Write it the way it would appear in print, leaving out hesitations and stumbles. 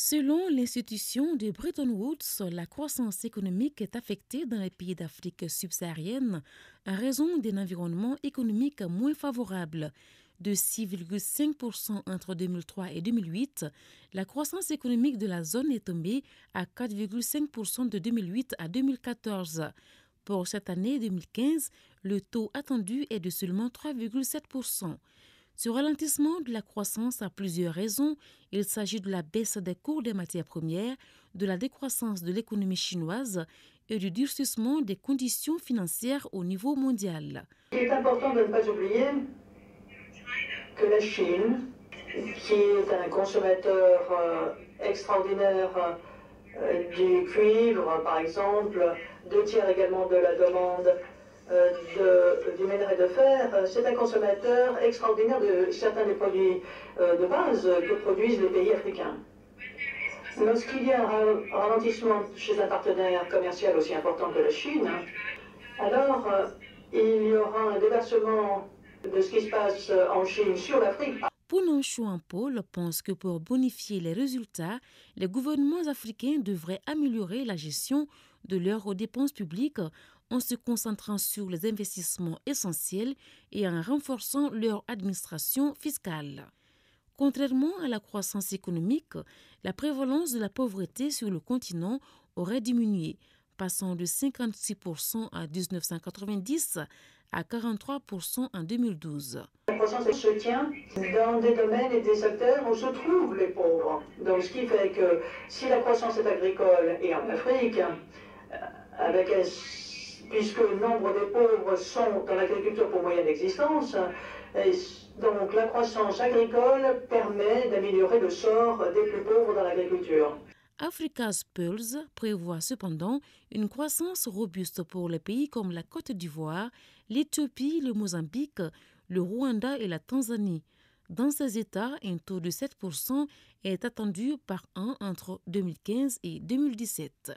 Selon l'institution de Bretton Woods, la croissance économique est affectée dans les pays d'Afrique subsaharienne en raison d'un environnement économique moins favorable. De 6,5% entre 2003 et 2008, la croissance économique de la zone est tombée à 4,5% de 2008 à 2014. Pour cette année 2015, le taux attendu est de seulement 3,7%. Ce ralentissement de la croissance a plusieurs raisons. Il s'agit de la baisse des cours des matières premières, de la décroissance de l'économie chinoise et du durcissement des conditions financières au niveau mondial. Il est important de ne pas oublier que la Chine, qui est un consommateur extraordinaire du cuivre, par exemple, 2 tiers également de la demande du minerai de fer, c'est un consommateur extraordinaire de certains des produits de base que produisent les pays africains. Lorsqu'il y a un ralentissement chez un partenaire commercial aussi important que la Chine, alors il y aura un déversement de ce qui se passe en Chine sur l'Afrique. Pounon Chouampol pense que pour bonifier les résultats, les gouvernements africains devraient améliorer la gestion de leurs dépenses publiques en se concentrant sur les investissements essentiels et en renforçant leur administration fiscale. Contrairement à la croissance économique, la prévalence de la pauvreté sur le continent aurait diminué, passant de 56% en 1990 à 43% en 2012. La croissance se tient dans des domaines et des secteurs où se trouvent les pauvres. Donc, ce qui fait que si la croissance est agricole et en Afrique, puisque le nombre des pauvres sont dans l'agriculture pour moyenne existence, donc la croissance agricole permet d'améliorer le sort des plus pauvres dans l'agriculture. Africa's Pulse prévoit cependant une croissance robuste pour les pays comme la Côte d'Ivoire, l'Éthiopie, le Mozambique, le Rwanda et la Tanzanie. Dans ces États, un taux de 7% est attendu par an entre 2015 et 2017.